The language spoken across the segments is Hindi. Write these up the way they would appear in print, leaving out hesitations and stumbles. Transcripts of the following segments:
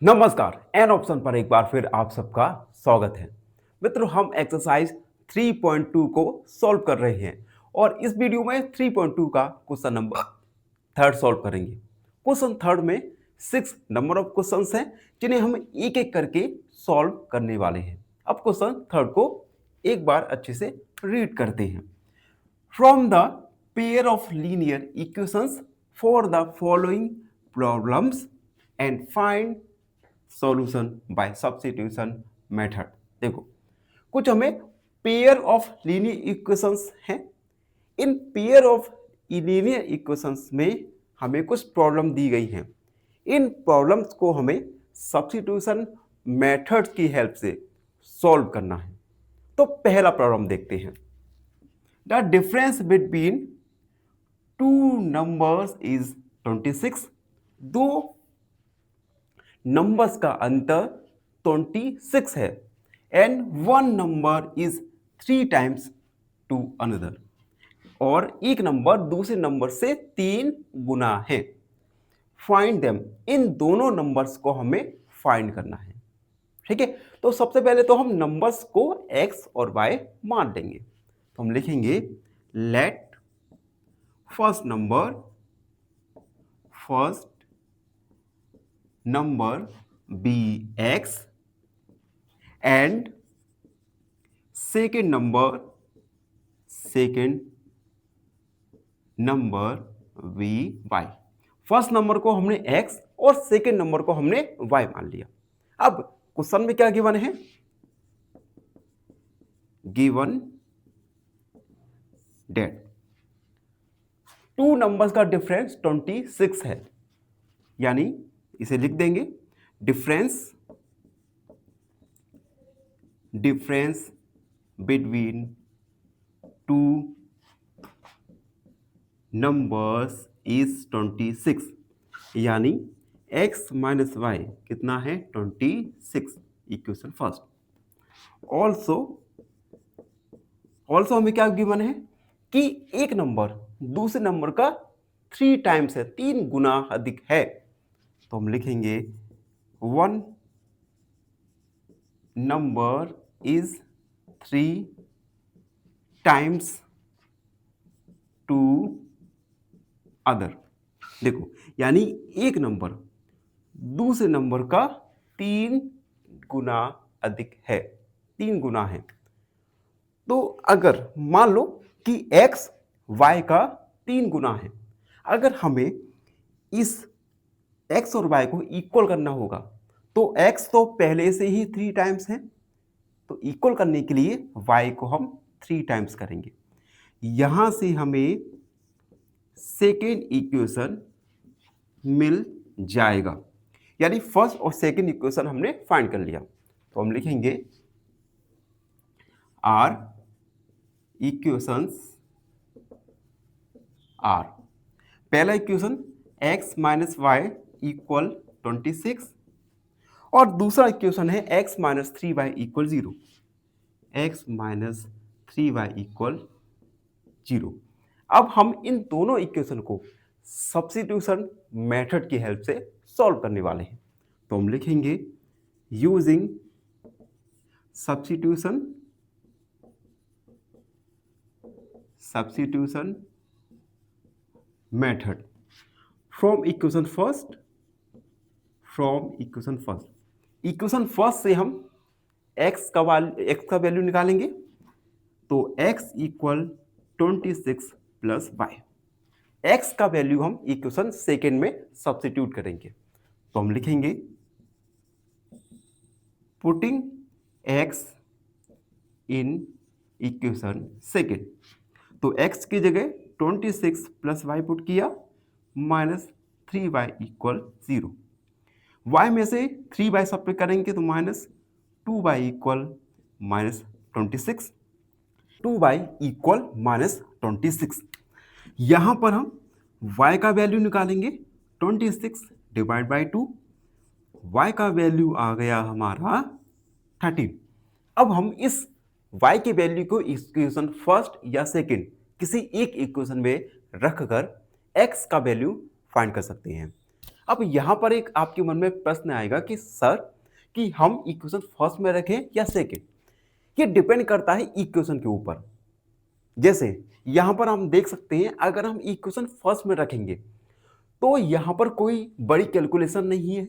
नमस्कार। एन ऑप्शन पर एक बार फिर आप सबका स्वागत है। मित्रों, हम एक्सरसाइज 3.2 को सॉल्व कर रहे हैं और इस वीडियो में 3.2 का क्वेश्चन नंबर थर्ड सॉल्व करेंगे। क्वेश्चन थर्ड में 6 नंबर ऑफ क्वेश्चंस हैं जिन्हें हम एक एक करके सॉल्व करने वाले हैं। अब क्वेश्चन थर्ड को एक बार अच्छे से रीड करते हैं। From the pair of linear equations for the following problems and find solution bye substitution method. देखो, कुछ हमें पेयर ऑफ लीनियर इक्वेशंस हैं। In pair of linear equations में हमें कुछ प्रॉब्लम दी गई हैं। इन प्रॉब्लम्स को हमें सब्स्टिट्यूशन मेथड की हेल्प से सॉल्व करना है। तो पहला प्रॉब्लम देखते हैं। The difference between two numbers is 26। दो नंबर्स का अंतर 26 है and one number is 3 times to another, और एक नंबर दूसरे नंबर से 3 गुना है। फाइंड देम, इन दोनों नंबर्स को हमें फाइंड करना है। ठीक है, तो सबसे पहले तो हम नंबर्स को x और y मान लेंगे। तो हम लिखेंगे let first number be x and second number be y। First number को हमने x और सेकेंड नंबर को हमने y मान लिया। अब क्वेश्चन में क्या गिवन है? गिवन डेट टू नंबर्स का डिफरेंस 26 है, यानी इसे लिख देंगे difference between two numbers is 26, यानी x माइनस वाई कितना है? 26। Equation first. ऑल्सो हमें क्या गिवन है कि एक नंबर दूसरे नंबर का 3 टाइम्स है, 3 गुना अधिक है। तो हम लिखेंगे one number is 3 times to other. देखो, यानी एक नंबर दूसरे नंबर का 3 गुना अधिक है, 3 गुना है। तो अगर मान लो कि x y का 3 गुना है, अगर हमें इस x और y को इक्वल करना होगा तो x तो पहले से ही 3 टाइम्स है, तो इक्वल करने के लिए y को हम 3 टाइम्स करेंगे। यहां से हमें सेकेंड इक्वेशन मिल जाएगा, यानी फर्स्ट और सेकेंड इक्वेशन हमने फाइंड कर लिया। तो हम लिखेंगे आर इक्वेशंस आर। पहला equation x minus y equal 26 और दूसरा इक्वेशन है x minus 3y equal 0। x minus 3y equal 0। अब हम इन दोनों इक्वेशन को सब्स्टिट्यूशन मेथड की हेल्प से सॉल्व करने वाले हैं। तो हम लिखेंगे using substitution method from equation first. Equation first से हम x का वैल्यू निकालेंगे। तो x equal 26 plus y. x का वैल्यू हम इक्वेशन सेकेंड में सब्स्टिट्यूट करेंगे। तो हम लिखेंगे putting x in equation second. तो x की जगह 26 प्लस वाई पुट किया, माइनस 3y इक्वल 0। y में से 3y सब्ट्रैक्ट करेंगे तो minus 2y equal minus 26। 2y equal minus 26। यहां पर हम y का वैल्यू निकालेंगे 26 डिवाइड बाई 2। y का वैल्यू आ गया हमारा 13। अब हम इस y के वैल्यू को इक्वेशन फर्स्ट या सेकेंड किसी एक इक्वेशन में रखकर x का वैल्यू फाइंड कर सकते हैं। अब यहाँ पर एक आपके मन में प्रश्न आएगा कि सर कि हम इक्वेशन फर्स्ट में रखें या सेकेंड। ये डिपेंड करता है इक्वेशन के ऊपर। जैसे यहाँ पर हम देख सकते हैं, अगर हम इक्वेशन फर्स्ट में रखेंगे तो यहाँ पर कोई बड़ी कैलकुलेशन नहीं है,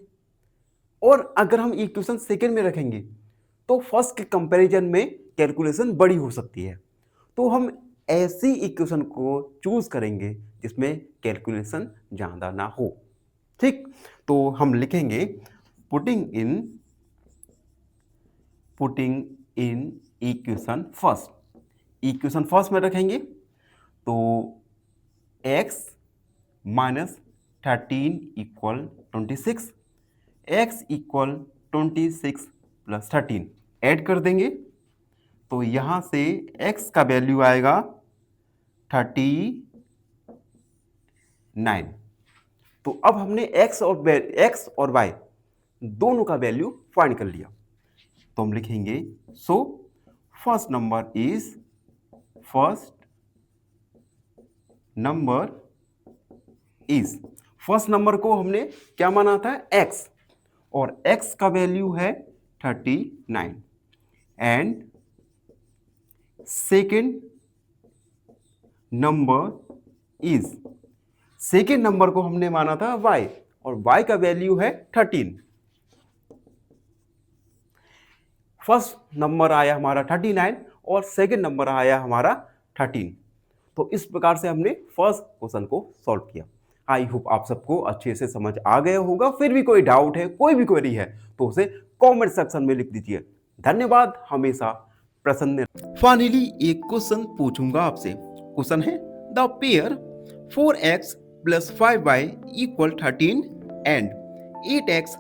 और अगर हम इक्वेशन सेकेंड में रखेंगे तो फर्स्ट के कंपैरिजन में कैलकुलेशन बड़ी हो सकती है। तो हम ऐसी इक्वेशन को चूज करेंगे जिसमें कैलकुलेशन ज़्यादा ना हो। ठीक, तो हम लिखेंगे पुटिंग इन इक्वेशन फर्स्ट में रखेंगे तो x minus 13 equal 26, x equal 26 plus 13 add कर देंगे तो यहाँ से x का वैल्यू आएगा 39। तो अब हमने x और y दोनों का वैल्यू फाइंड कर लिया। तो हम लिखेंगे सो फर्स्ट नंबर को हमने क्या माना था, x, और x का वैल्यू है 39 एंड सेकेंड नंबर को हमने माना था y, और y का वैल्यू है 13। फर्स्ट नंबर आया हमारा 39 और सेकेंड नंबर आया हमारा 13। तो इस प्रकार से हमने फर्स्ट क्वेश्चन को सॉल्व किया। आई होप आप सबको अच्छे से समझ आ गया होगा। फिर भी कोई डाउट है, कोई भी क्वेरी है तो उसे कमेंट सेक्शन में लिख दीजिए। धन्यवाद, हमेशा प्रसन्न। फाइनली एक क्वेश्चन पूछूंगा आपसे। क्वेश्चन है the pair 4x plus 5y equal 13 and 8x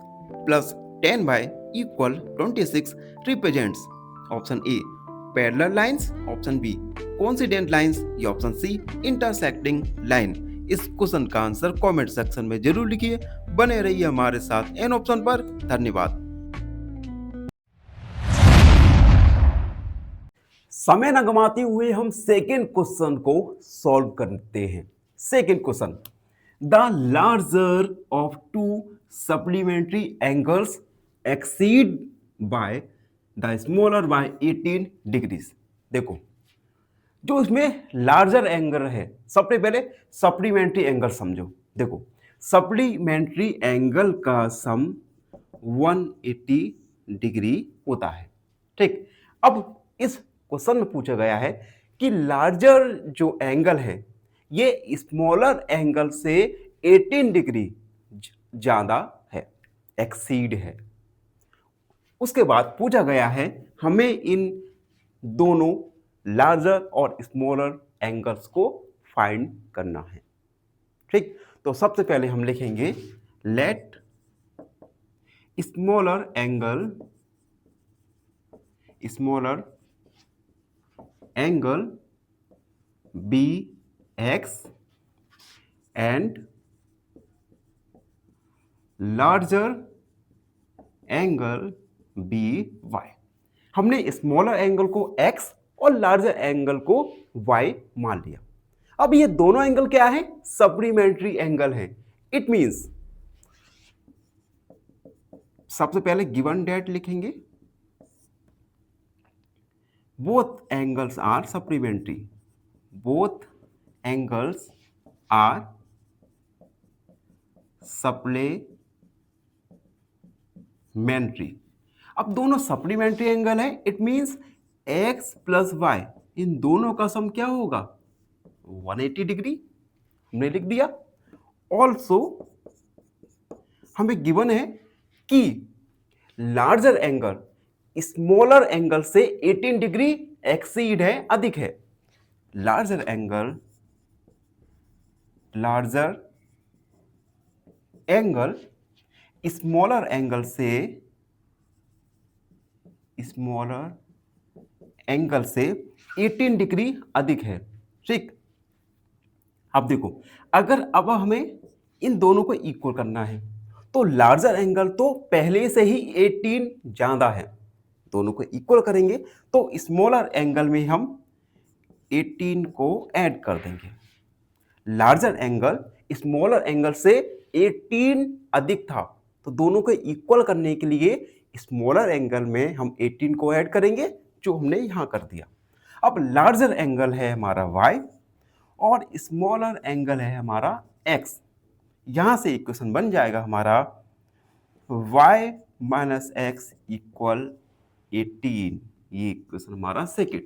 plus 10y equal 26 represents option A parallel lines, option B coincident lines या ऑप्शन सी इंटरसेक्टिंग लाइन। इस क्वेश्चन का आंसर कमेंट सेक्शन में जरूर लिखिए। बने रहिए हमारे साथ एन ऑप्शन पर। धन्यवाद। समय न गंवाते हुए हम सेकेंड क्वेश्चन को सॉल्व करते हैं। Second question, the larger of to supplementary angles exceed by the smaller by 18 degrees. देखो, जो इसमें लार्जर एंगल है, सबसे पहले सप्लीमेंट्री एंगल समझो। देखो, सप्लीमेंट्री एंगल का सम 180 डिग्री होता है। ठीक, अब इस क्वेश्चन में पूछा गया है कि लार्जर जो एंगल है ये स्मॉलर एंगल से 18 डिग्री ज्यादा है, एक्सीड है। उसके बाद पूछा गया है हमें इन दोनों लार्जर और स्मॉलर एंगल्स को फाइंड करना है। ठीक, तो सबसे पहले हम लिखेंगे let smaller angle be x and larger angle be y. हमने स्मॉलर एंगल को x और लार्जर एंगल को y मान लिया। अब ये दोनों एंगल क्या है, सप्लीमेंट्री एंगल है। इट मींस सबसे पहले गिवन डेट लिखेंगे, both angles are supplementary, both angles are supplementary. अब दोनों सप्लीमेंट्री एंगल है, it means x plus y, इन दोनों का सम क्या होगा 180 डिग्री। हमने लिख दिया। ऑल्सो हमें गिवन है कि लार्जर एंगल स्मॉलर एंगल से 18 डिग्री एक्सीड है, अधिक है। लार्जर एंगल स्मॉलर एंगल से 18 डिग्री अधिक है। ठीक, अब देखो, अगर अब हमें इन दोनों को इक्वल करना है तो लार्जर एंगल तो पहले से ही 18 ज्यादा है, दोनों को इक्वल करेंगे तो स्मॉलर एंगल में हम 18 को ऐड कर देंगे। लार्जर एंगल स्मॉलर एंगल से 18 अधिक था, तो दोनों को इक्वल करने के लिए स्मॉलर एंगल में हम 18 को ऐड करेंगे, जो हमने यहाँ कर दिया। अब लार्जर एंगल है हमारा y और स्मॉलर एंगल है हमारा x। यहाँ से इक्वेशन बन जाएगा हमारा y माइनस एक्स इक्वल 18। ये इक्वेशन हमारा सेकेंड।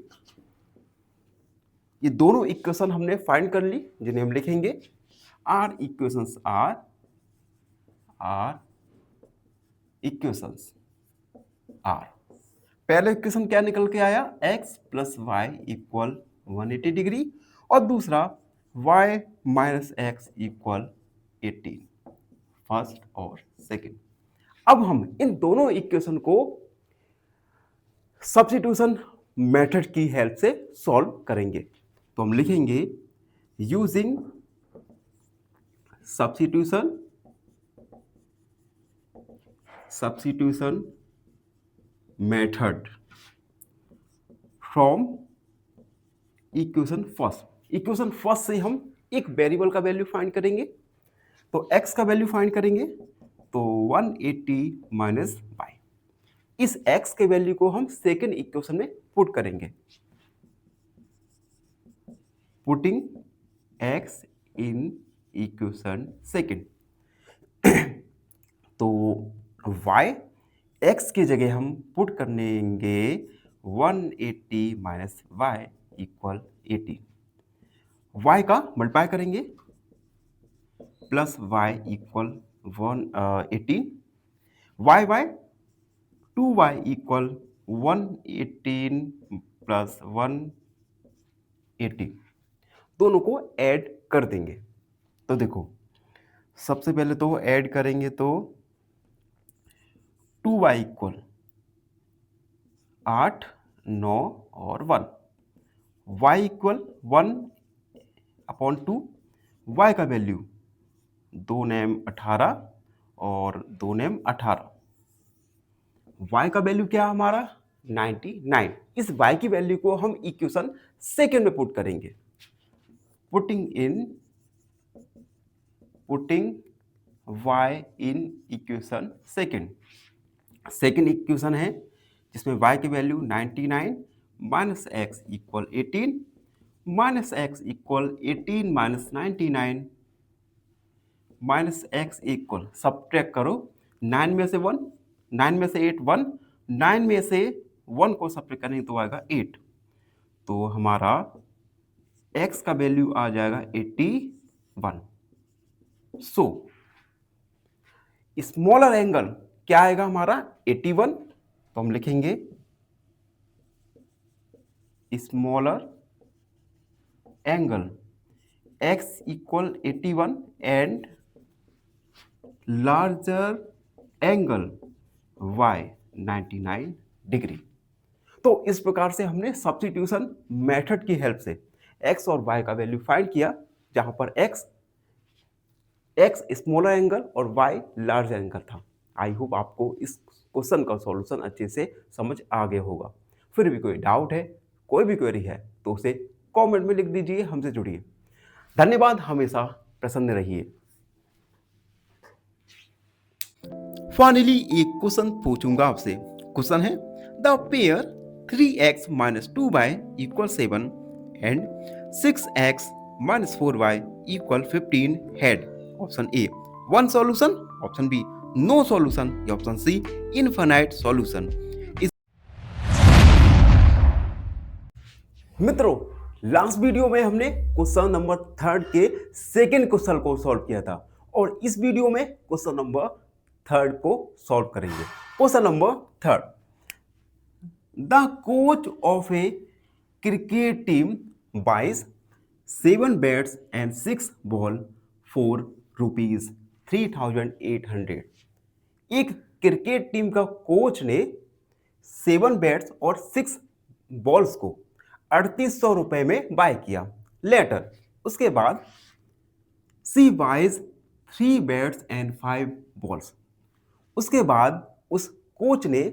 ये दोनों इक्वेशन हमने फाइंड कर ली, जिन्हें हम लिखेंगे our equations are equations are. पहला इक्वेशन क्या निकल के आया, x plus y equal 180 degree, और दूसरा y minus x equal 18, first और सेकेंड। अब हम इन दोनों इक्वेशन को सब्स्टिट्यूशन मेथड की हेल्प से सॉल्व करेंगे। तो हम लिखेंगे using substitution method from equation first से हम एक वेरिएबल का वैल्यू फाइंड करेंगे। तो x का वैल्यू फाइंड करेंगे, तो 180 माइनस y। इस x के वैल्यू को हम सेकेंड इक्वेशन में पुट करेंगे, putting x in equation second. तो y x की जगह हम पुट करेंगे 180 माइनस y इक्वल 18। y का मल्टीप्लाई करेंगे plus y equal 18, y by 2y equal 118 plus 180, दोनों को ऐड कर देंगे। तो देखो सबसे पहले तो ऐड करेंगे तो 2y इक्वल 8, 9 और 1, y इक्वल 1/2, y का वैल्यू 2 नेम 18 और 2 नेम 18, y का वैल्यू क्या हमारा 99। इस y की वैल्यू को हम इक्वेशन सेकेंड में पुट करेंगे, पुटिंग y इन इक्वेशन सेकेंड इक्वेशन है जिसमें y की value 99 minus x equal 18, minus x equal 18 minus 99 minus x equal, subtract करो 9 में से 1, 9 में से 8 1, 9 में से 1 को सब्ट्रैक्ट करेंगे तो आएगा 8। तो हमारा x का वैल्यू आ जाएगा 81। सो स्मॉलर एंगल क्या आएगा हमारा 81। तो हम लिखेंगे smaller angle x equal 81 and larger angle y 99 degree. तो इस प्रकार से हमने सब्स्टिट्यूशन मेथड की हेल्प से x और y का वैल्यू फाइंड किया, जहां पर x स्मॉलर एंगल और y लार्ज एंगल था। आई होप आपको इस क्वेश्चन का सॉल्यूशन अच्छे से समझ आ गया होगा। फिर भी कोई डाउट है, कोई भी क्वेरी है तो उसे कमेंट में लिख दीजिए, हमसे जुड़िए। धन्यवाद, हमेशा प्रसन्न रहिए। फाइनली एक क्वेश्चन पूछूंगा आपसे। क्वेश्चन है the pair 3x minus 2y equal 7 and 6x minus 4y equal 15 had option A 1 solution, option B no solution, या ऑप्शन सी इनफाइनाइट सॉल्यूशन। मित्रों, लास्ट वीडियो में हमने क्वेश्चन नंबर 3 के सेकेंड क्वेश्चन को सॉल्व किया था, और इस वीडियो में क्वेश्चन नंबर 3 को सॉल्व करेंगे। Question number 3, the coach of a cricket team buys 7 bats and 6 ball for ₹3,800। एक क्रिकेट टीम का कोच ने 7 बैट्स और 6 बॉल्स को 3800 रुपए में बाय किया। लेटर, उसके बाद सी बाइज 3 बैट्स एंड 5 बॉल्स। उसके बाद उस कोच ने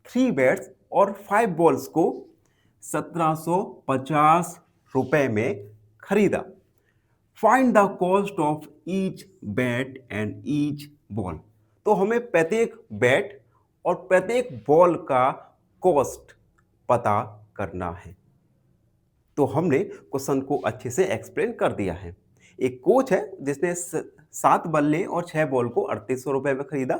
3 बैट्स और 5 बॉल्स को 1750 रुपए में खरीदा। Find the cost of each bat and each ball. तो हमें प्रत्येक बैट और प्रत्येक बॉल का कॉस्ट पता करना है। तो हमने क्वेश्चन को अच्छे से एक्सप्लेन कर दिया है। एक कोच है जिसने 7 बल्ले और 6 बॉल को 3800 रुपए में खरीदा।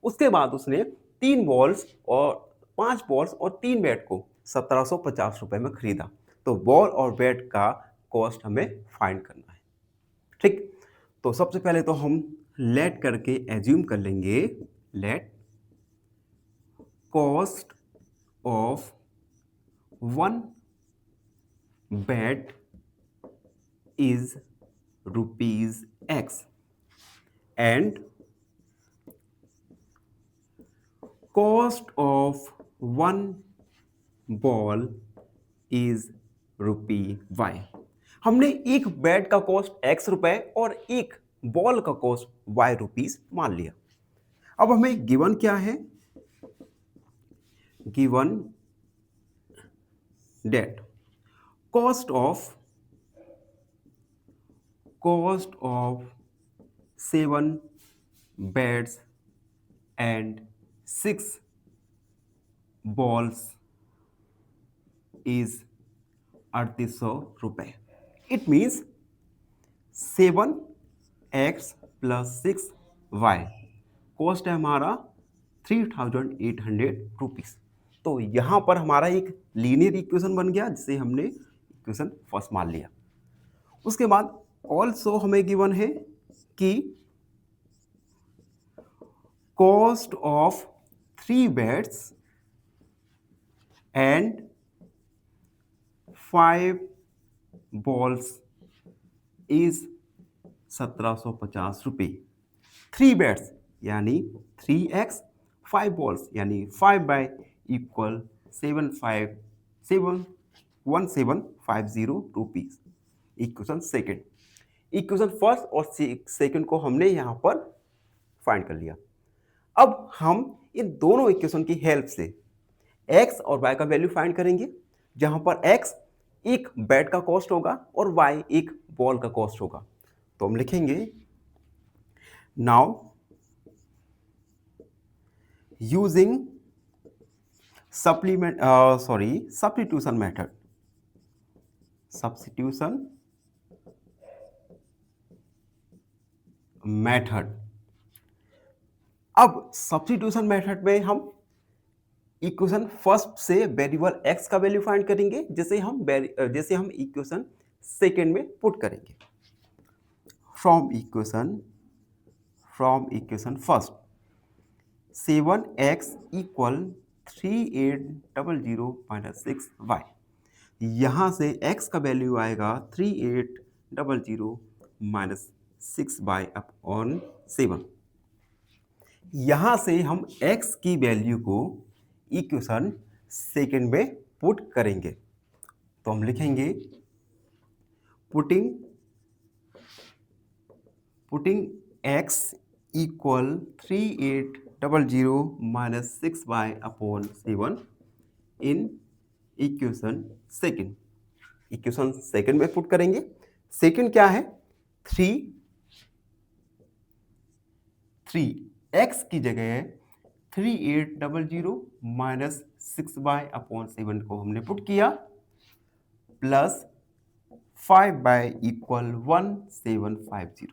उसके बाद उसने 3 बॉल्स और 5 बॉल्स और 3 बैट को 1750 रुपए में खरीदा। तो बॉल और बैट का कॉस्ट हमें फाइंड करना है। ठीक, तो सबसे पहले तो हम लेट करके एज्यूम कर लेंगे, let cost of one bat is rupees X and cost of one ball is rupee Y। हमने एक बैट का कॉस्ट X रुपए और एक बॉल का कॉस्ट Y रुपीस मान लिया। अब हमें गिवन क्या है, given that cost of 7 bats and 6 balls is 3800 रुपए। It means 7x plus 6y cost है हमारा 3800 रुपीज। तो यहां पर हमारा एक लीनियर इक्वेशन बन गया जिसे हमने इक्वेशन फर्स्ट मान लिया। उसके बाद ऑल्सो हमें गिवन है कि cost of 3 bats and 5 balls is 1750 रुपये। 3 बैट्स यानी 3x, 5 बॉल्स यानी 5 by equal 1750 rupees. Equation second, equation first और सेकेंड को हमने यहां पर फाइंड कर लिया। अब हम इन दोनों इक्वेशन की हेल्प से x और y का वैल्यू फाइंड करेंगे, जहां पर x एक बैट का कॉस्ट होगा और y एक बॉल का कॉस्ट होगा। तो हम लिखेंगे नाउ यूजिंग सब्स्टिट्यूशन मेथड। अब सब्स्टिट्यूशन मेथड में हम इक्वेशन फर्स्ट से वेरिएबल x का वैल्यू फाइंड करेंगे, जैसे हम इक्वेशन सेकेंड में पुट करेंगे। From equation first 7x equal 3800 minus 6y। यहां से x का वैल्यू आएगा 3800 माइनस 6y अपॉन 7। यहां से हम x की वैल्यू को इक्वेशन सेकेंड में पुट करेंगे। तो हम लिखेंगे putting x equal 3800 minus 6y upon 7 इन इक्वेशन सेकेंड। इक्वेशन सेकेंड में पुट करेंगे। सेकेंड क्या है, 3x की जगह 3800 माइनस 6y अपॉन 7 को हमने पुट किया, प्लस 5 बाय इक्वल 1750।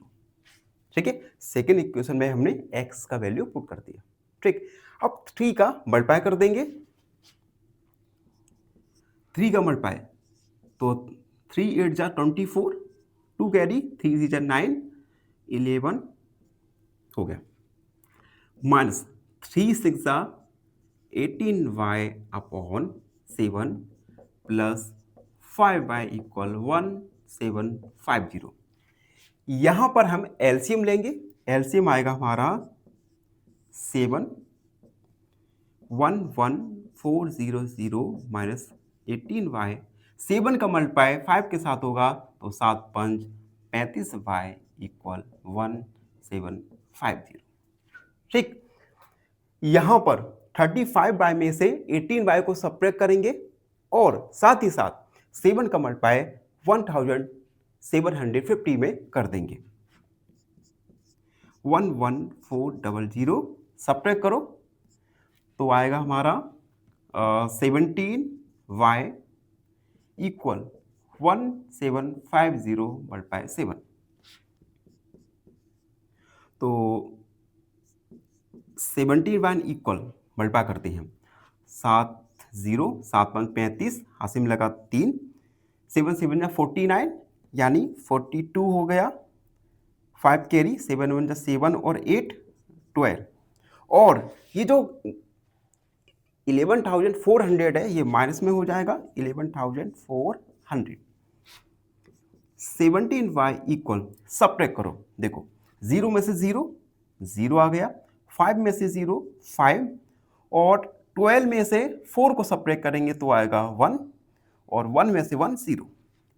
ठीक है, सेकेंड इक्वेशन में हमने x का वैल्यू पुट कर दिया। ठीक, अब 3 का मल्टीप्लाई कर देंगे। 3 का मल्टीप्लाई तो 3 8 जा 24, 2 कैरी 3 जा 9, 11 हो गया, माइनस 3 6 जा 18y upon 7 plus 5 by equal 1750। यहां पर हम एलसीएम लेंगे। एलसीएम आएगा हमारा 71400 माइनस 18y। 7 का मल्टीप्लाई 5 के साथ होगा तो 7 5 35y इक्वल 1750। ठीक, यहां पर 35y में से 18y को सब्ट्रैक्ट करेंगे और साथ ही साथ 7 का मल्टीप्लाई 1000 750 में कर देंगे। 11400 सब्ट्रैक्ट करो तो आएगा हमारा 17y इक्वल 1750 मल्टीप्लाई 7। तो 71 इक्वल मल्टीप्लाई करते हैं 7 5 35, हासिल में लगा 3, 7 7 जा 49 यानी 42 हो गया। 5 कैरी 7 1 जा 7 और 8 12। और ये जो 11,400 है ये माइनस में हो जाएगा 11,400। 17y इक्वल सब्ट्रैक्ट करो, देखो 0 में से 0 आ गया, 5 में से 0 5 और 12 में से 4 को सब्ट्रैक्ट करेंगे तो आएगा 1 और 1 में से 1 0।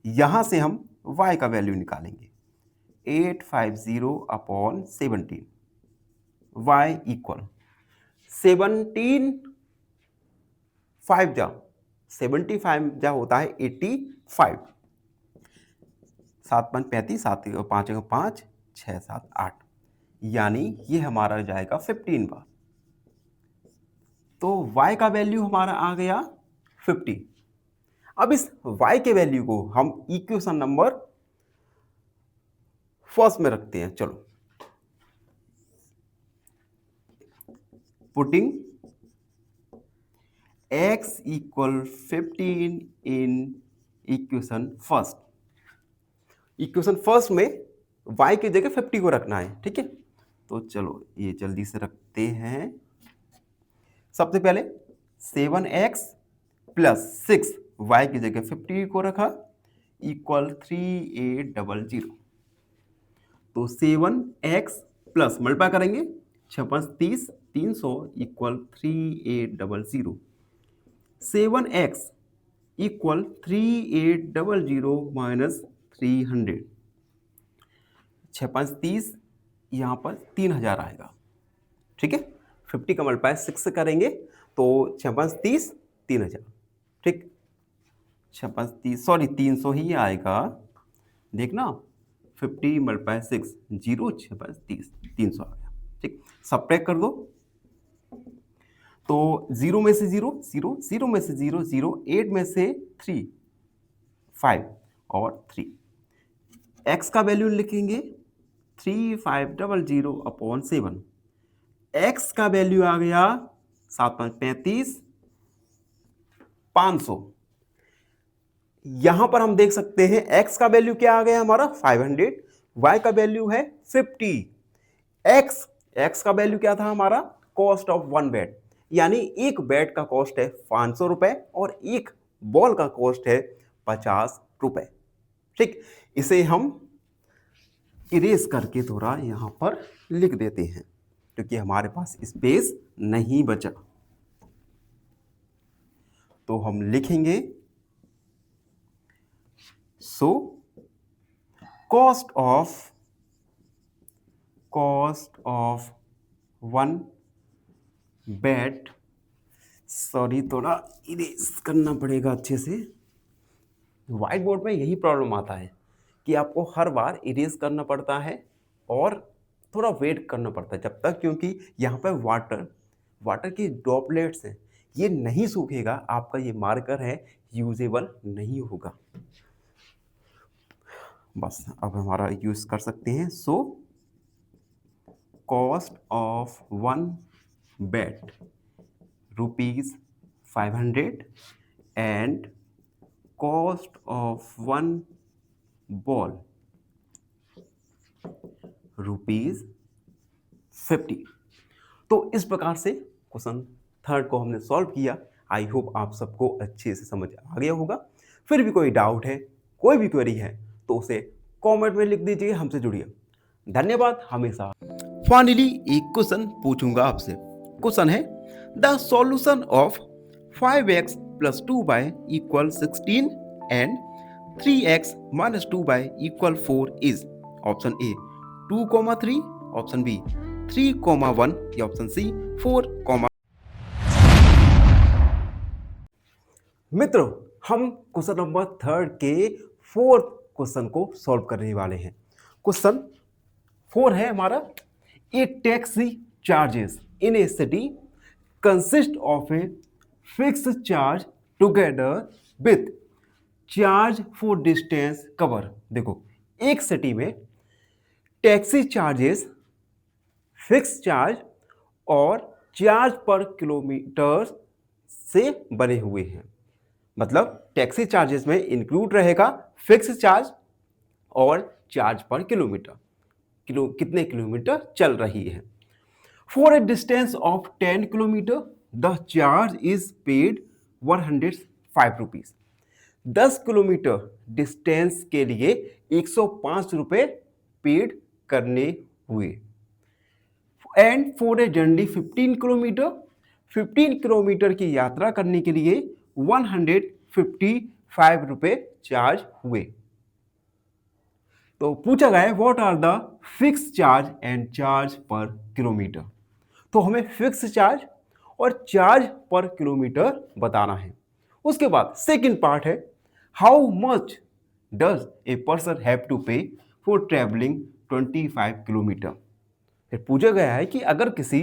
यहाँ से हम y का वैल्यू निकालेंगे 850 अपॉन 17। y इक्वल 17 5 जा 75 जा होता है 85। 7 5 35, 7 5 5 6 7 8 यानी ये हमारा जाएगा 15 बार। तो y का वैल्यू हमारा आ गया 50। अब इस y के वैल्यू को हम इक्वेशन नंबर फर्स्ट में रखते हैं। चलो, putting x equal 15 in equation first. Equation first में y की जगह 50 को रखना है, ठीक है। तो चलो ये जल्दी से रखते हैं। सबसे पहले 7x प्लस 6 y की जगह 50 को रखा इक्वल 3800। तो 7x प्लस मल्टीप्लाई करेंगे 6 5 30 300 इक्वल 3800। 7x equal 3800 minus 300। 6 5 30 यहाँ पर 3000 आएगा, ठीक है। 50 का मल्टीप्लाई 6 से करेंगे तो 6 5 30 3000, ठीक। 6 5 30 सॉरी 300 ही आएगा, देखना 50 मल्टीप्लाई 6 0 6 5 30 300 आ गया, ठीक। सब्ट्रैक्ट कर दो तो 0 में से 0 0 0 में से 0 0 8 में से 3 5 और 3। x का वैल्यू लिखेंगे 3500 अपॉन 7। x का वैल्यू आ गया 7 5 35 500। यहां पर हम देख सकते हैं x का वैल्यू क्या आ गया हमारा 500, y का वैल्यू है 50। x का वैल्यू क्या था हमारा कॉस्ट ऑफ 1 बैट, यानी एक बैट का कॉस्ट है 500 रुपए और एक बॉल का कॉस्ट है 50 रुपए, ठीक। इसे हम इरेज करके थोड़ा यहां पर लिख देते हैं क्योंकि हमारे पास स्पेस नहीं बचा। तो हम लिखेंगे so cost of 1 bat, sorry थोड़ा इरेज करना पड़ेगा अच्छे से। व्हाइट बोर्ड में यही प्रॉब्लम आता है कि आपको हर बार इरेज करना पड़ता है और थोड़ा वेट करना पड़ता है जब तक, क्योंकि यहाँ पर वाटर की ड्रॉपलेट्स हैं, ये नहीं सूखेगा, आपका ये मार्कर है यूजेबल नहीं होगा। बस अब हमारा यूज कर सकते हैं। So cost of 1 bat ₹500 and cost of 1 ball ₹50। तो इस प्रकार से क्वेश्चन थर्ड को हमने सॉल्व किया। आई होप आप सबको अच्छे से समझ आ गया होगा। फिर भी कोई डाउट है, कोई भी क्वेरी है तो उसे कमेंट में लिख दीजिए, हमसे जुड़िए। धन्यवाद हमेशा। फाइनली एक क्वेश्चन पूछूंगा आपसे। क्वेश्चन है the solution of 5x plus 2y equal 16 and 3x minus 2y equal 4 is option A 2,3, option B 3,1 या ऑप्शन सी 4, मित्रों हम क्वेश्चन नंबर थर्ड के फोर्थ क्वेश्चन को सॉल्व करने वाले हैं। क्वेश्चन 4 है हमारा, a taxi charges in a city consist of a fixed charge together with charge for distance cover. देखो, एक सिटी में टैक्सी चार्जेस, फिक्स चार्ज और चार्ज पर किलोमीटर से बने हुए हैं। मतलब टैक्सी चार्जेस में इंक्लूड रहेगा फिक्स चार्ज और चार्ज पर किलोमीटर, कितने किलोमीटर चल रही है। For a distance of 10 kilometre the charge is paid 105 rupees. 10 kilometre distance के लिए 105 रुपये पेड करने हुए। And for a journey 15 kilometre, 15 kilometre की यात्रा करने के लिए 155 रुपये चार्ज हुए। तो पूछा गया है what are the fix charge and charge per kilometre. तो हमें फिक्स चार्ज और चार्ज पर किलोमीटर बताना है। उसके बाद सेकंड पार्ट है, how much does a person have to pay for travelling 25 kilometre. फिर पूछा गया है कि अगर किसी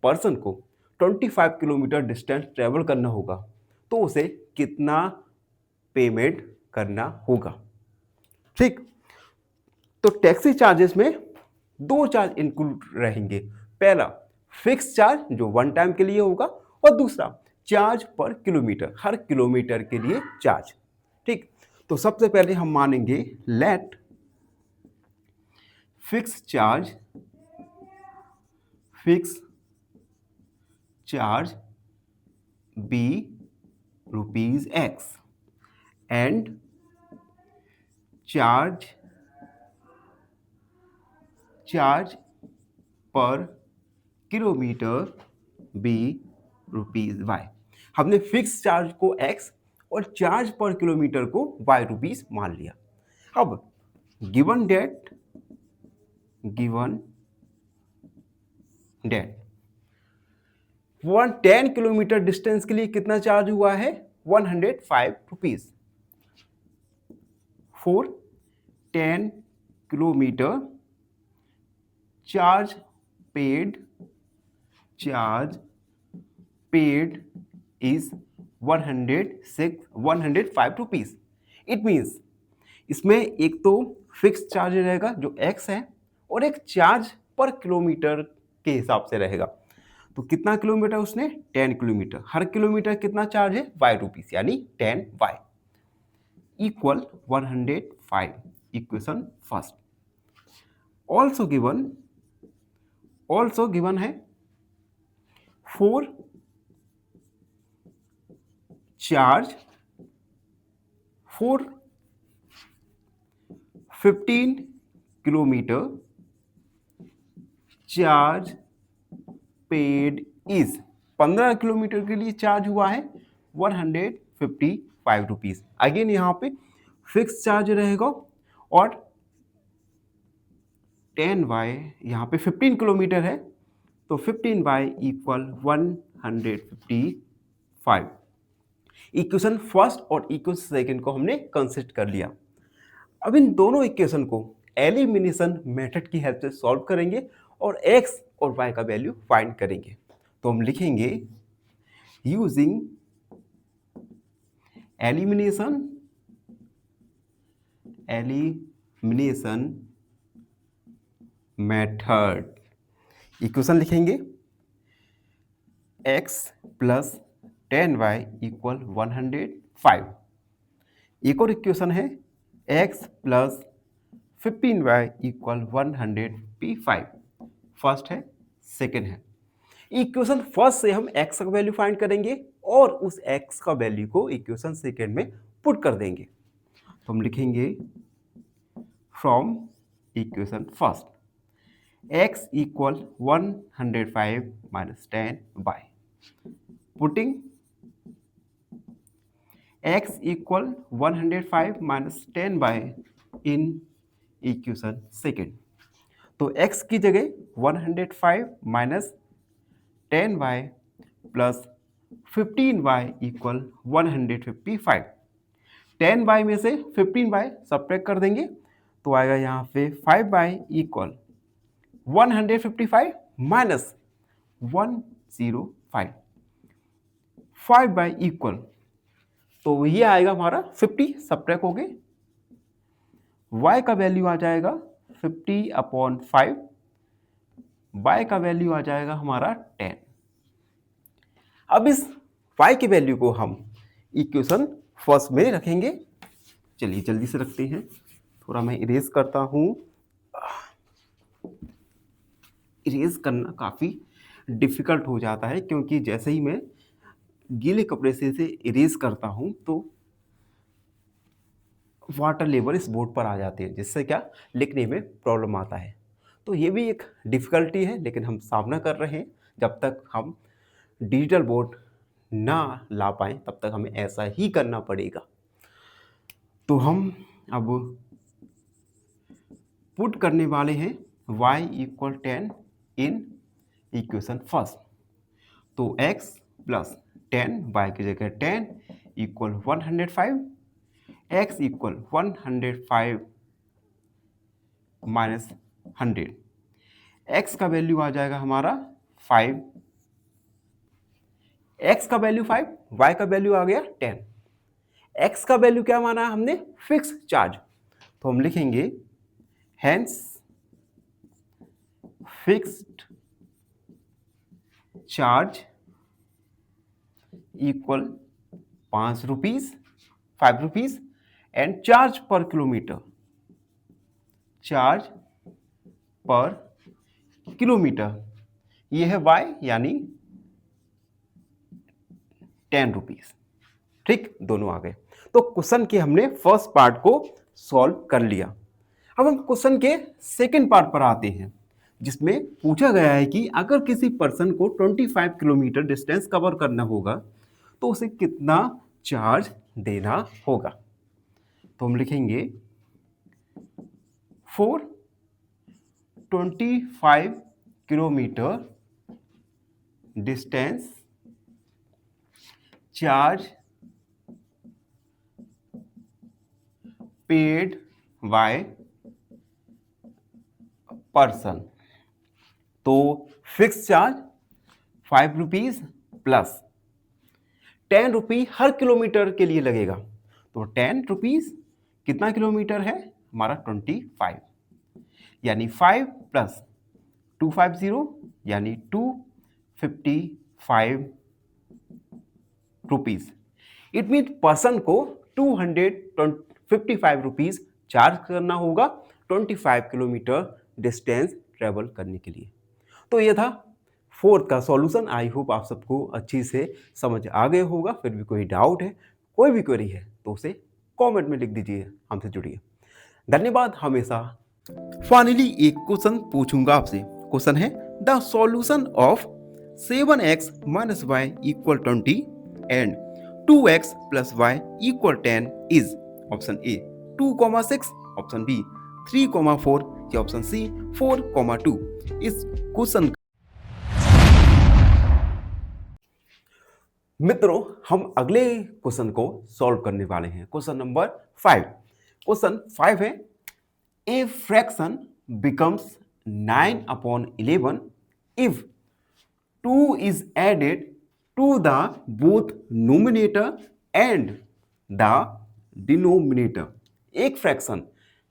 पर्सन को 25 किलोमीटर डिस्टेंस ट्रेवल करना होगा तो उसे कितना पेमेंट करना होगा। ठीक, तो टैक्सी चार्जेस में दो चार्ज इंक्लूड रहेंगे। पहला फिक्स चार्ज जो वन टाइम के लिए होगा और दूसरा चार्ज पर किलोमीटर, हर किलोमीटर के लिए चार्ज। ठीक, तो सबसे पहले हम मानेंगे let fix charge be rupees X and charge per kilometre be rupees Y। हमने फिक्स चार्ज को X और चार्ज पर किलोमीटर को Y रुपीस मान लिया। अब गिवन डेट 10 किलोमीटर डिस्टेंस के लिए कितना चार्ज हुआ है, 105 rupees. For 10 kilometre charge paid is 105 rupees. It means इसमें एक तो फिक्स चार्ज रहेगा जो X है और एक चार्ज पर किलोमीटर के हिसाब से रहेगा। तो कितना किलोमीटर उसने, 10 किलोमीटर, हर किलोमीटर कितना चार्ज है, Y रुपीस, यानी 10Y equal 105। Equation first. Also given है for charge for 15 kilometre charge paid is, 15 kilometre के लिए चार्ज हुआ है 155 रुपीज। अगेन यहाँ पे फिक्स चार्ज रहेगा और 10Y, यहाँ पे 15 किलोमीटर है तो 15Y इक्वल 155। इक्वेशन फर्स्ट और इक्वेशन सेकंड को हमने कंसिडर कर लिया। अब इन दोनों इक्वेशन को एलिमिनेशन मेथड की हेल्प से सॉल्व करेंगे और x और y का वैल्यू फाइंड करेंगे। तो हम लिखेंगे यूजिंग एलिमिनेशन मेथड। इक्वेशन लिखेंगे x प्लस 10y इक्वल 105। एक और इक्वेशन है x plus 15y equal 105। First है, सेकेंड है। इक्वेशन फर्स्ट से हम x का वैल्यू फाइंड करेंगे और उस x का वैल्यू को इक्वेशन सेकेंड में पुट कर देंगे। तो हम लिखेंगे from equation first x equal 105 minus 10y, putting x equal 105 minus 10y in equation second. तो x की जगह 105 minus 10y plus 15y equal 155। 10 में से 15 सब्ट्रैक्ट कर देंगे तो आएगा यहाँ पे 5 इक्वल 155 माइनस 105, 5 इक्वल तो ये आएगा हमारा 50 सब्ट्रैक्ट हो गए, y का वैल्यू आ जाएगा 50/5, y का वैल्यू आ जाएगा हमारा 10। अब इस y की वैल्यू को हम इक्वेशन फर्स्ट में रखेंगे। चलिए जल्दी से रखते हैं, थोड़ा मैं इरेज करता हूं। इरेज करना काफ़ी डिफ़िकल्ट हो जाता है क्योंकि जैसे ही मैं गीले कपड़े से इसे इरेज करता हूं तो वाटर लेवल इस बोर्ड पर आ जाते हैं, जिससे क्या लिखने में प्रॉब्लम आता है। तो ये भी एक डिफ़िकल्टी है, लेकिन हम सामना कर रहे हैं। जब तक हम डिजिटल बोर्ड ना ला पाएँ तब तक हमें ऐसा ही करना पड़ेगा। तो हम अब पुट करने वाले हैं y equal 10 in equation first. तो x प्लस 10 y की जगह 10 equal 105, x equal 105 minus 100, x का वैल्यू आ जाएगा हमारा 5, x का वैल्यू 5, y का वैल्यू आ गया 10। x का वैल्यू क्या माना हमने? Fix charge. तो हम लिखेंगे hence fixed charge equal 5 rupees, 5 rupees and charge per kilometre, charge per kilometre ये है y यानी 10 रुपीज। ठीक, दोनों आ गए। तो क्वेश्चन के हमने फर्स्ट पार्ट को सॉल्व कर लिया। अब हम क्वेश्चन के सेकंड पार्ट पर आते हैं, जिसमें पूछा गया है कि अगर किसी पर्सन को 25 किलोमीटर डिस्टेंस कवर करना होगा तो उसे कितना चार्ज देना होगा। तो हम लिखेंगे for 25 kilometre distance charge paid by person. तो फिक्स चार्ज 5 रुपीज प्लस 10 रुपी हर किलोमीटर के लिए लगेगा। तो 10 रुपीज कितना किलोमीटर है हमारा? 25, यानी 5 प्लस 250 यानी 255 रुपीज। इट मीन पर्सन को 255 रुपीज चार्ज करना होगा 25 किलोमीटर डिस्टेंस ट्रेवल करने के लिए। तो ये था फोर्थ का सॉल्यूशन। आई होप आप सबको अच्छी से समझ आ गए होगा। फिर भी कोई डाउट है, कोई भी क्वेरी है तो उसे कमेंट में लिख दीजिए, हमसे जुड़िए। धन्यवाद हमेशा। फाइनली एक क्वेश्चन पूछूंगा आपसे। क्वेश्चन है the solution of 7x minus y equal 20 and 2x plus y equal 10 is option A 2,6, option B 3,4 या ऑप्शन सी 4,2। इस क्वेश्चन मित्रों हम अगले क्वेश्चन को सॉल्व करने वाले हैं। Question number 5। क्वेश्चन 5 है a fraction becomes 9/11 if 2 is added to the both numerator and the denominator। एक फ्रैक्शन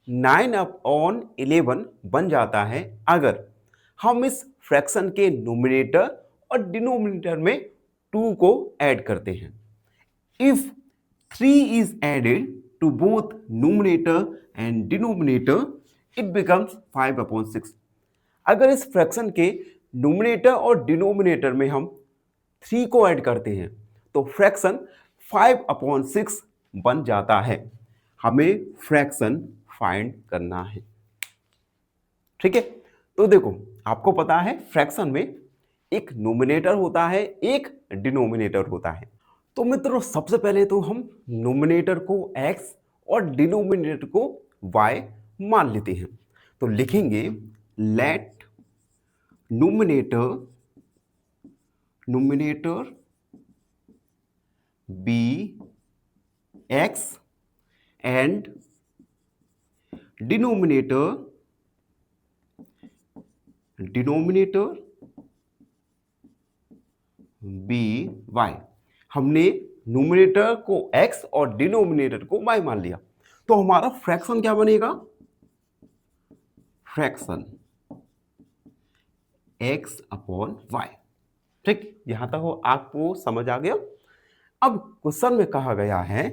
9/11 बन जाता है अगर हम इस फ्रैक्शन के नोमिनेटर और डिनोमिनेटर में 2 को ऐड करते हैं। If 3 is added to both numerator and denominator, it becomes 5/6। अगर इस फ्रैक्शन के नोमिनेटर और डिनोमिनेटर में हम 3 को ऐड करते हैं तो फ्रैक्शन 5/6 बन जाता है। हमें फ्रैक्शन फाइंड करना है। ठीक है, तो देखो आपको पता है फ्रैक्शन में एक नोमिनेटर होता है, एक डिनोमिनेटर होता है। तो मित्रों सबसे पहले तो हम नोमिनेटर को x और डिनोमिनेटर को y मान लेते हैं। तो लिखेंगे let numerator be x and denominator be y. हमने न्यूमरेटर को x और डिनोमिनेटर को y मान लिया, तो हमारा फ्रैक्शन क्या बनेगा? Fraction x upon y। ठीक, यहां तक हो आपको समझ आ गया। अब क्वेश्चन में कहा गया है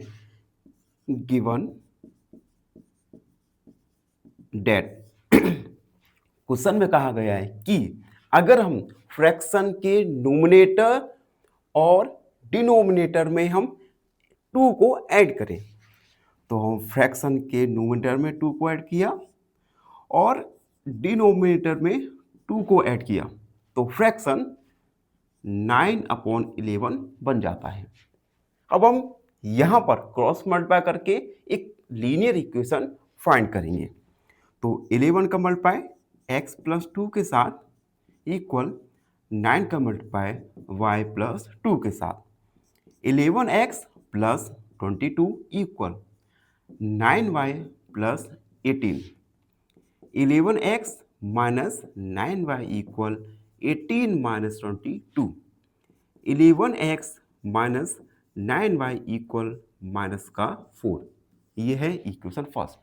गिवन डेट क्वेश्चन में कहा गया है कि अगर हम फ्रैक्शन के न्यूमरेटर और डिनोमिनेटर में हम 2 को ऐड करें, तो हम फ्रैक्शन के न्यूमरेटर में 2 को ऐड किया और डिनोमिनेटर में 2 को ऐड किया, तो फ्रैक्शन 9/11 बन जाता है। अब हम यहां पर क्रॉस मल्टीप्लाई करके एक लीनियर इक्वेशन फाइंड करेंगे। तो 11 का मल्टीप्लाई x प्लस 2 के साथ इक्वल 9 का मल्टीप्लाई y प्लस 2 के साथ। 11x plus 22 equal 9y plus 18। 11x minus 9y equal 18 minus 22। 11x minus 9y equal minus का 4। ये है इक्वेशन फर्स्ट।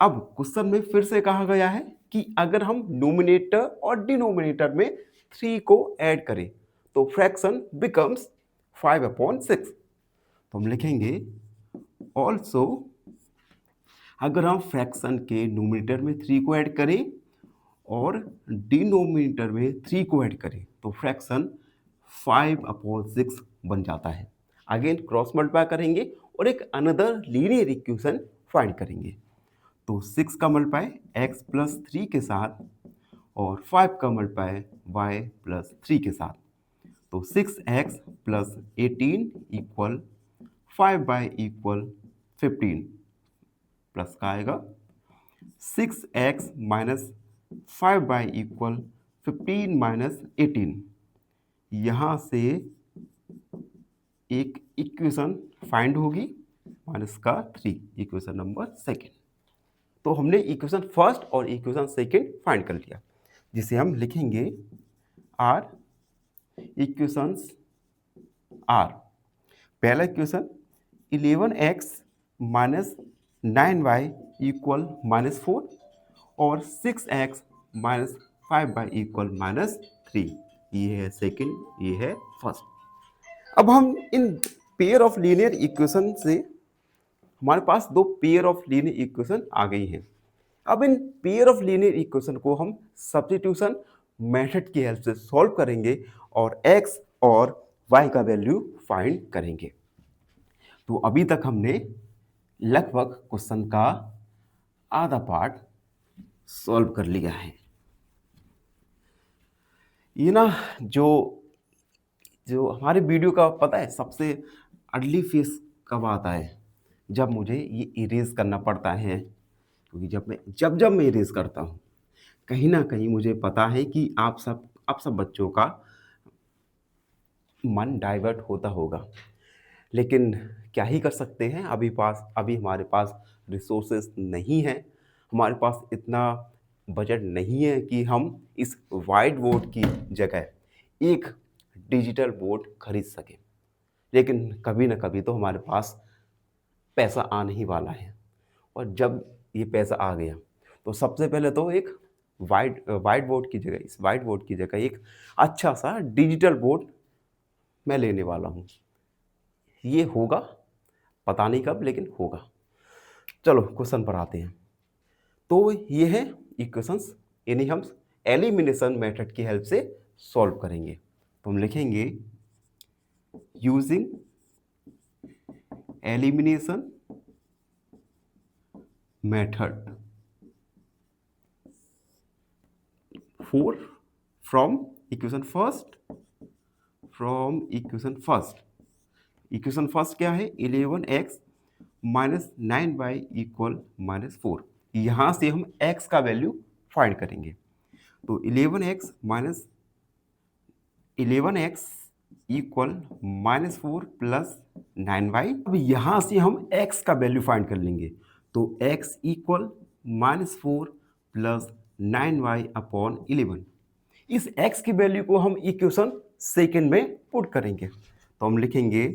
अब क्वेश्चन में फिर से कहा गया है कि अगर हम न्यूमरेटर और डिनोमिनेटर में 3 को ऐड करें तो फ्रैक्शन बिकम्स 5/6। तो हम लिखेंगे ऑल्सो अगर हम फ्रैक्शन के न्यूमरेटर में 3 को ऐड करें और डिनोमिनेटर में 3 को ऐड करें तो फ्रैक्शन 5/6 बन जाता है। अगेन क्रॉस मल्टीप्लाई करेंगे और एक अनदर लीनियर इक्वेशन फाइंड करेंगे। तो 6 का मल्टीप्लाई x प्लस 3 के साथ और 5 का मल्टीप्लाई y प्लस 3 के साथ। तो 6x plus 18 equal 5y equal 15 plus का आएगा 6x minus 5y equal 15 minus 18। यहाँ से एक इक्वेशन फाइंड होगी माइनस का 3, इक्वेशन नंबर सेकेंड। तो हमने इक्वेशन फर्स्ट और इक्वेशन सेकेंड फाइंड कर लिया, जिसे हम लिखेंगे आर इक्वेशंस आर। पहला equation 11x minus 9y equal minus 4 और 6x minus 5y equal minus 3। ये है सेकेंड, ये है फर्स्ट। अब हम in pair of linear equation से हमारे पास 2 पेयर ऑफ लीनियर इक्वेशन आ गई हैं। अब in pair of linear equation को हम सब्स्टिट्यूशन मेथड की हेल्प से सॉल्व करेंगे और x और y का वैल्यू फाइंड करेंगे। तो अभी तक हमने लगभग क्वेश्चन का आधा पार्ट सॉल्व कर लिया है। ये ना जो हमारे वीडियो का पता है सबसे अर्ली फेस कब आता है? जब मुझे ये इरेज करना पड़ता है, क्योंकि जब मैं इरेज करता हूँ कहीं ना कहीं मुझे पता है कि आप सब बच्चों का मन डाइवर्ट होता होगा, लेकिन क्या ही कर सकते हैं। अभी हमारे पास रिसोर्सेस नहीं है, हमारे पास इतना बजट नहीं है कि हम इस वाइट बोर्ड की जगह एक डिजिटल बोर्ड खरीद सकें। लेकिन कभी ना कभी तो हमारे पास पैसा आने ही वाला है, और जब ये पैसा आ गया तो सबसे पहले तो एक वाइट बोर्ड की जगह एक अच्छा सा डिजिटल बोर्ड मैं लेने वाला हूँ। ये होगा, पता नहीं कब, लेकिन होगा। चलो क्वेश्चन पर आते हैं। तो ये है इक्वेशंस, इन्हें हम एलिमिनेशन मेथड की हेल्प से सॉल्व करेंगे। तो हम लिखेंगे using elimination method four from equation first. Equation first क्या है? 11x minus 9y equal minus 4। यहाँ से हम x का वैल्यू फाइंड करेंगे। तो 11x इक्वल -4 प्लस 9y। अब यहाँ से हम x का वैल्यू फाइंड कर लेंगे, तो x equal -4 plus 9y upon 11। इस x की वैल्यू को हम इक्वेशन सेकेंड में पुट करेंगे, तो हम लिखेंगे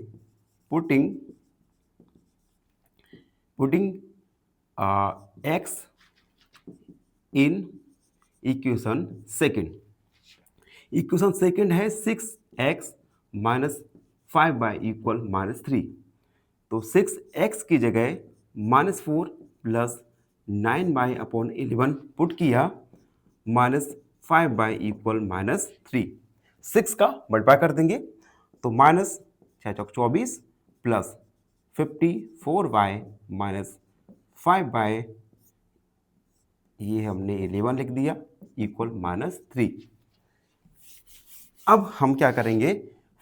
putting x in equation second. Equation second है 6x माइनस 5y इक्वल -3। तो 6x की जगह -4 प्लस 9y अपॉन 11 पुट किया, -5y इक्वल -3। 6 का मल्टीप्लाई कर देंगे, तो minus 6×4 = 24 plus 54y minus 5y, ये हमने 11 लिख दिया, इक्वल -3। अब हम क्या करेंगे,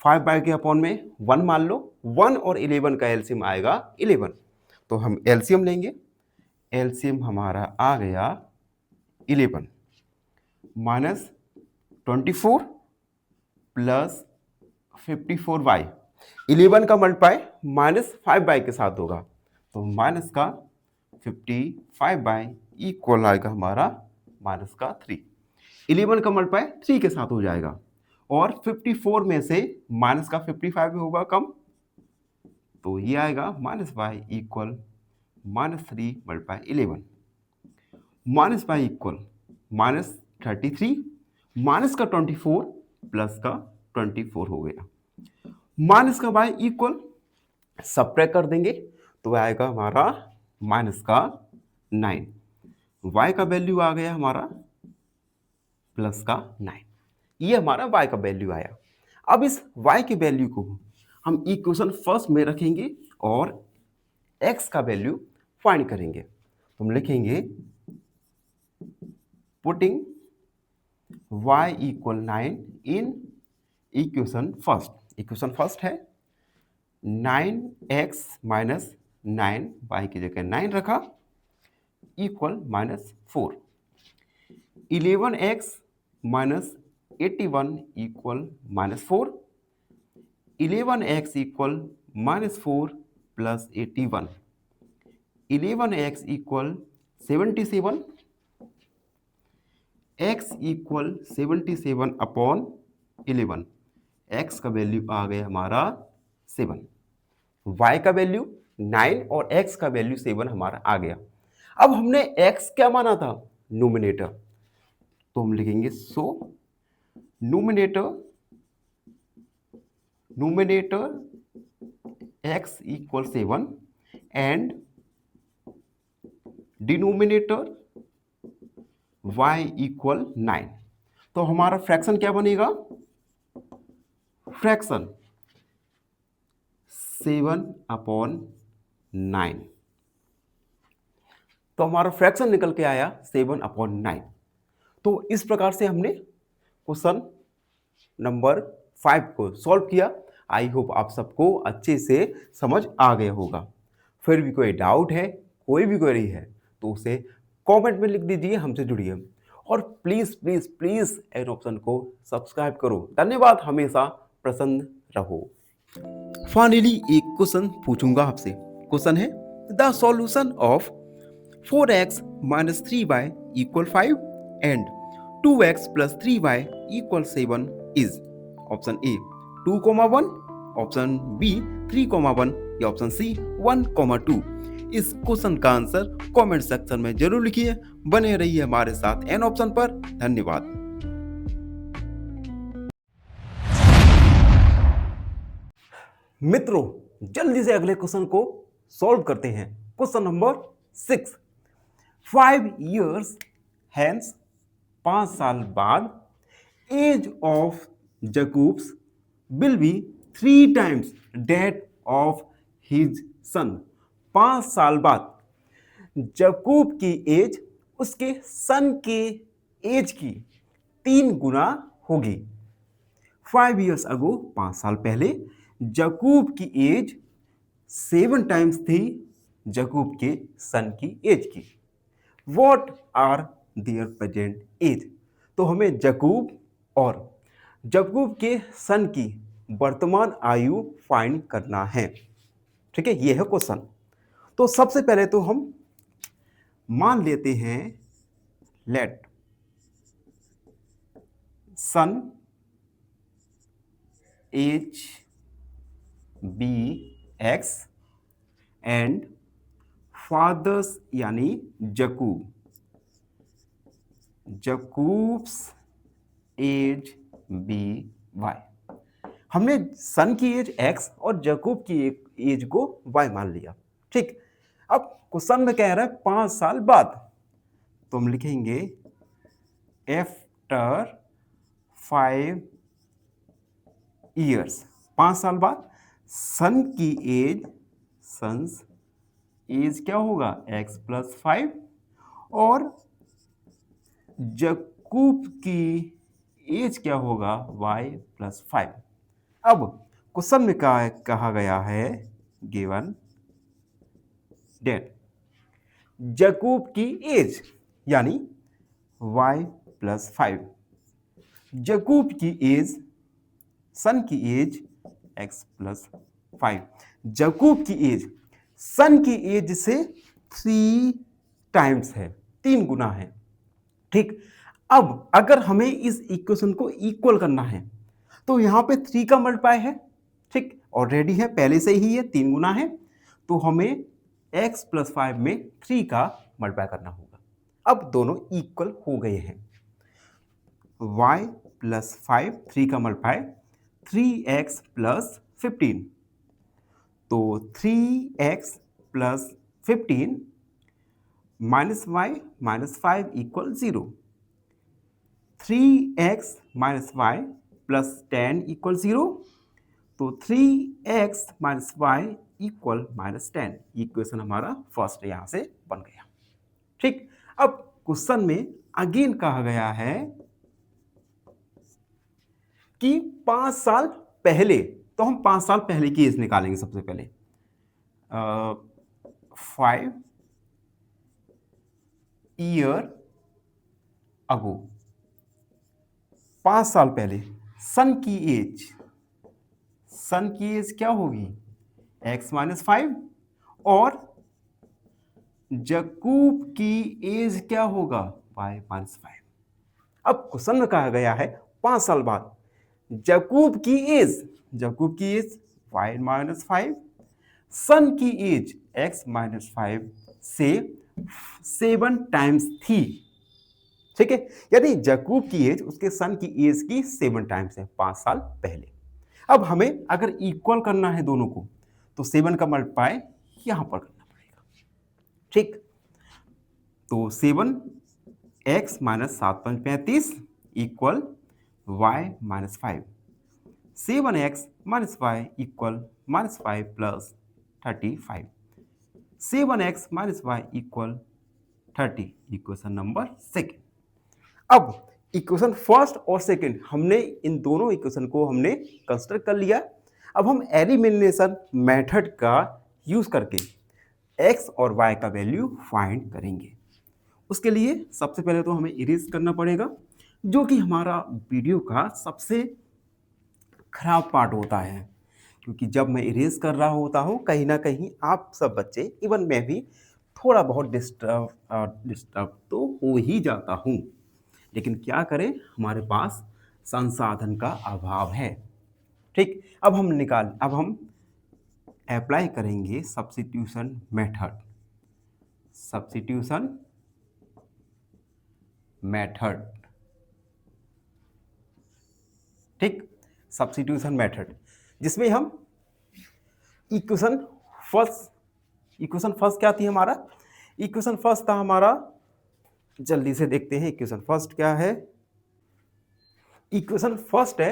5y के अपॉन में 1 मान लो, 1 और 11 का एलसीएम आएगा 11, तो हम एलसीएम लेंगे। एलसीएम हमारा आ गया 11 माइनस 24 प्लस 54y। 11 का मल्टीप्लाई -5y के साथ होगा, तो माइनस का 55y इक्वल आएगा हमारा -3। 11 का मल्टीप्लाई 3 के साथ हो जाएगा, और 54 में से माइनस का 55 होगा कम, तो ये आएगा -y equal -3 multiply 11। -y equal -33, minus का 24 प्लस का 24 हो गया। माइनस का y इक्वल सब्ट्रैक्ट कर देंगे, तो आएगा हमारा माइनस का 9। y का वैल्यू आ गया हमारा प्लस का 9। ये हमारा y का वैल्यू आया। अब इस y की वैल्यू को हम इक्वेशन फर्स्ट में रखेंगे और x का वैल्यू फाइंड करेंगे, तो हम लिखेंगे putting y equal 9 in equation first. Equation first है 9x माइनस 9, y की जगह 9 रखा, equal -4। 11x minus 81 equal -4। 11x equal -4 plus 81। 11x equal 77। x equal 77 upon 11। x का वैल्यू आ गया हमारा 7। y का वैल्यू 9 और x का वैल्यू 7 हमारा आ गया। अब हमने x क्या माना था, नोमिनेटर, तो हम लिखेंगे so nominator x equal 7 and denominator y equal 9। तो हमारा फ्रैक्शन क्या बनेगा, फ्रैक्शन 7 अपॉन 9। तो हमारा फ्रैक्शन निकल के आया 7 अपॉन 9। तो इस प्रकार से हमने क्वेश्चन नंबर 5 को सॉल्व किया। आई होप आप सबको अच्छे से समझ आ गया होगा। फिर भी कोई डाउट है, कोई भी क्वेरी है, तो उसे कमेंट में लिख दीजिए, हमसे जुड़िए, और please please please an option को सब्सक्राइब करो। धन्यवाद, हमेशा प्रसन्न रहो। फाइनली एक क्वेश्चन पूछूंगा आपसे। क्वेश्चन है the solution of 4x minus 3y equal 5 and 2x plus 3y equal 7 is option A 2,1, option B 3,1 या ऑप्शन सी 1,2। इस क्वेश्चन का आंसर कमेंट सेक्शन में जरूर लिखिए। बने रहिए हमारे साथ एन ऑप्शन पर। धन्यवाद। मित्रों, जल्दी से अगले क्वेश्चन को सॉल्व करते हैं। Question number 6। 5 years hence, 5 साल बाद, age of Jacob's will be 3 times that of his son। 5 साल बाद जैकब की एज उसके सन के एज की 3 गुना होगी। 5 years ago, 5 साल पहले, जैकब की एज 7 times थी जैकब के सन की एज की। What are their present age? तो हमें जैकब और जैकब के सन की वर्तमान आयु फाइंड करना है। ठीक है, ये है क्वेश्चन। तो सबसे पहले तो हम मान लेते हैं let son age be x and father's यानी जकूब्स एज बी वाई। हमने सन की एज एक्स और जकूब की एज को वाई मान लिया। ठीक, अब क्वेश्चन में कह रहा है 5 साल बाद, तो हम लिखेंगे आफ्टर 5 ईयर्स। 5 साल बाद सन की एज, सन्स एज क्या होगा x प्लस 5 और जकूब की एज क्या होगा y प्लस 5। अब क्वेश्चन में कहा गया है गिवन डेट जकूब की एज यानी y प्लस 5, जकूब की एज सन की एज x प्लस 5, जकूब की एज सन की एज से 3 टाइम्स है, 3 गुना है। ठीक, अब अगर हमें इस इक्वेशन को इक्वल करना है तो यहां पे 3 का मल्टीप्लाई है। ठीक, ऑलरेडी है, पहले से ही है, 3 गुना है, तो हमें x प्लस 5 में 3 का मल्टीप्लाई करना होगा। अब दोनों इक्वल हो गए हैं। y प्लस 5 3 का मल्टीप्लाई 3x प्लस 15, तो 3x plus 15 minus y minus 5 equal 0, 3x minus y plus 10 equal 0, तो 3x minus y equal minus 10। Equation हमारा फर्स्ट यहां से बन गया। ठीक, अब क्वेश्चन में अगेन कहा गया है कि 5 साल पहले, तो हम 5 साल पहले की एज निकालेंगे सबसे पहले। 5 ईयर अगो, 5 साल पहले सन की एज क्या होगी x माइनस 5 और जकूब की एज क्या होगा y माइनस 5। अब क्वेश्चन में कहा गया है 5 साल बाद जकूब की एज y माइनस 5, सन की एज x माइनस 5 से 7 टाइम्स थी। ठीक है, यदि जकूब की एज उसके सन की एज की 7 टाइम्स है 5 साल पहले। अब हमें अगर इक्वल करना है दोनों को तो 7 का मल्टीप्लाई यहां पर करना पड़ेगा। ठीक, तो 7 x minus 7 5 35 equal y minus 5, 7x minus y equal minus 5 plus 35, 7x minus y equal 30। Equation number second. अब इक्वेशन फर्स्ट और सेकेंड हमने इन दोनों इक्वेशन को हमने कंसिडर कर लिया। अब हम एलिमिनेशन मेथड का यूज करके x और y का वैल्यू फाइंड करेंगे। उसके लिए सबसे पहले तो हमें इरेज करना पड़ेगा, जो कि हमारा वीडियो का सबसे खराब पार्ट होता है, क्योंकि जब मैं इरेज कर रहा होता हूँ कहीं ना कहीं आप सब बच्चे, इवन मैं भी थोड़ा बहुत डिस्टर्ब तो हो ही जाता हूँ। लेकिन क्या करें, हमारे पास संसाधन का अभाव है। ठीक, अब हम अप्लाई करेंगे सब्स्टिट्यूशन मेथड। ठीक, सब्स्टिट्यूशन मेथड जिसमें हम इक्वेशन फर्स्ट क्या थी हमारा, इक्वेशन फर्स्ट था हमारा, जल्दी से देखते हैं इक्वेशन फर्स्ट क्या है। इक्वेशन फर्स्ट है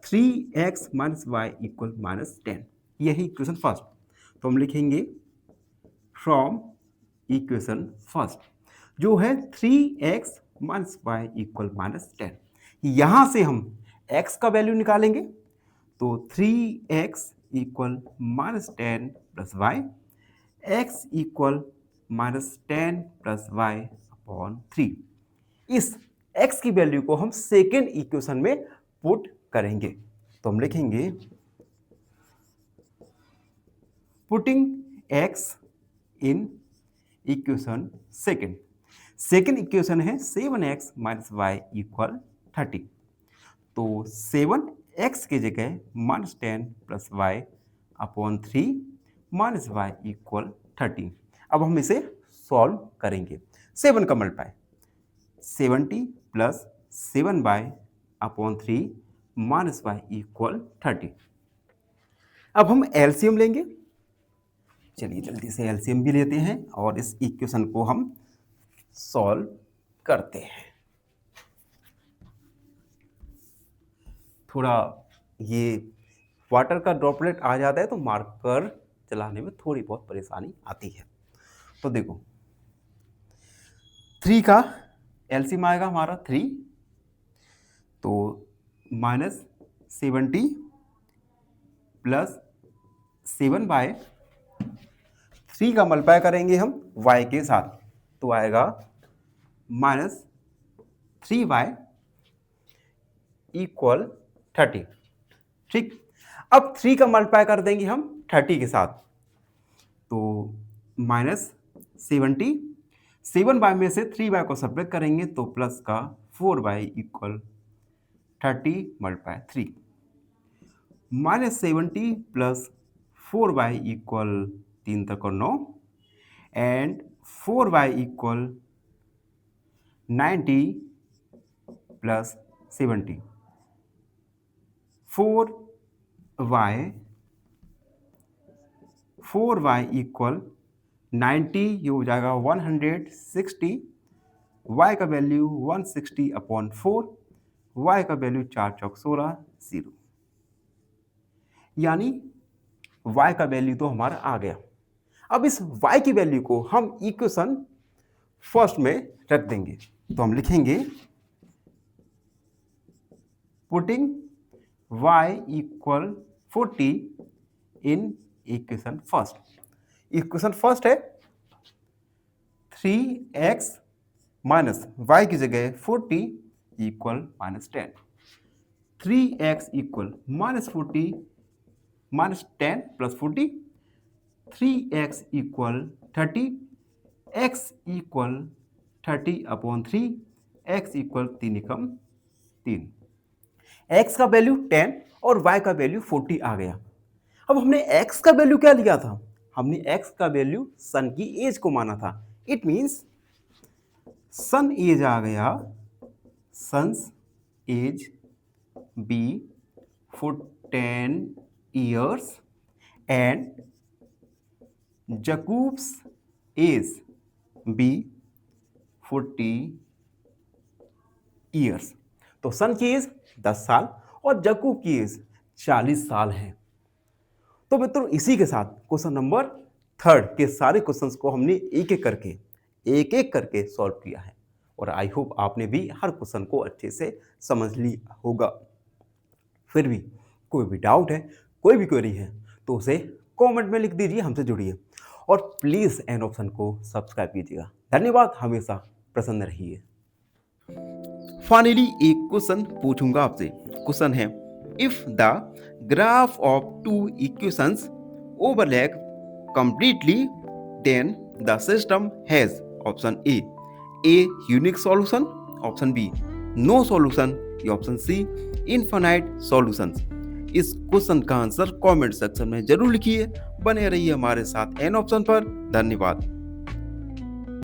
3x minus y equal minus 10, यही इक्वेशन फर्स्ट। तो हम लिखेंगे फ्रॉम इक्वेशन फर्स्ट जो है 3x minus y equal minus 10। यहां से हम x का वैल्यू निकालेंगे, तो 3x equal minus 10 plus y, x equal minus 10 plus y upon 3। इस x की वैल्यू को हम सेकेंड इक्वेशन में पुट करेंगे। तो हम लिखेंगे putting x in equation second equation है 7x माइनस वाई इक्वल 30। तो 7x की जगह -10 plus y upon 3 minus y equal 30। अब हम इसे सॉल्व करेंगे। 7 का multiply 70 plus 7 by upon 3 minus y equal 30। अब हम एलसीएम लेंगे। चलिए जल्दी से एलसीएम भी लेते हैं और इस इक्वेशन को हम सॉल्व करते हैं। थोड़ा ये वाटर का ड्रॉपलेट आ जाता है तो मार्कर चलाने में थोड़ी बहुत परेशानी आती है। तो देखो 3 का एलसीएम आएगा हमारा 3, तो -70 प्लस 7 बाय 3 का मल्टीप्लाई करेंगे हम y के साथ, तो आएगा -3y इक्वल 30। ठीक, अब 3 का मल्टीप्लाई कर देंगे हम 30 के साथ, तो -70 7 बाय में से 3 बाय को सब्ट्रैक्ट करेंगे तो प्लस का 4 by equal 30 multiply 3। -70 plus 4 by equal 3 तक और 9 and 4 by equal 90 plus 70। 4y equal 90, ये हो जाएगा 160। y का वैल्यू 160 अपॉन 4, y का वैल्यू 4 चौक 16 0, यानी y का वैल्यू तो हमारा आ गया। अब इस y की वैल्यू को हम इक्वेशन फर्स्ट में रख देंगे, तो हम लिखेंगे putting y equal 40 in equation first. Equation first है 3x माइनस y की जगह 40 equal -10। 3x equal -40 -10 plus 40, 3x equal 30, x equal 30 upon 3, x equal 3 एकम 3। x का वैल्यू 10 और y का वैल्यू 40 आ गया। अब हमने x का वैल्यू क्या लिया था? हमने x का वैल्यू सन की एज को माना था। इट मीन्स सन एज आ गया, son's age be for 10 years and Jacob's age be 40 years। तो सन की एज 10 साल और जकूब की एज 40 साल है। तो मित्रों इसी के साथ क्वेश्चन नंबर 3 के सारे क्वेश्चंस को हमने एक एक करके सॉल्व किया है और आई होप आपने भी हर क्वेश्चन को अच्छे से समझ लिया होगा। फिर भी कोई भी डाउट है, कोई भी क्वेरी है तो उसे कमेंट में लिख दीजिए, हमसे जुड़िए और प्लीज़ एन ऑप्शन को सब्सक्राइब कीजिएगा। धन्यवाद, हमेशा प्रसन्न रहिए। फाइनली एक क्वेश्चन पूछूंगा आपसे। क्वेश्चन है, if the graph of two equations overlap completely then the system has option A unique solution, option B no solution, या ऑप्शन C infinite solutions। इस क्वेश्चन का आंसर कमेंट सेक्शन में जरूर लिखिए। बने रहिए हमारे साथ एन ऑप्शन पर। धन्यवाद।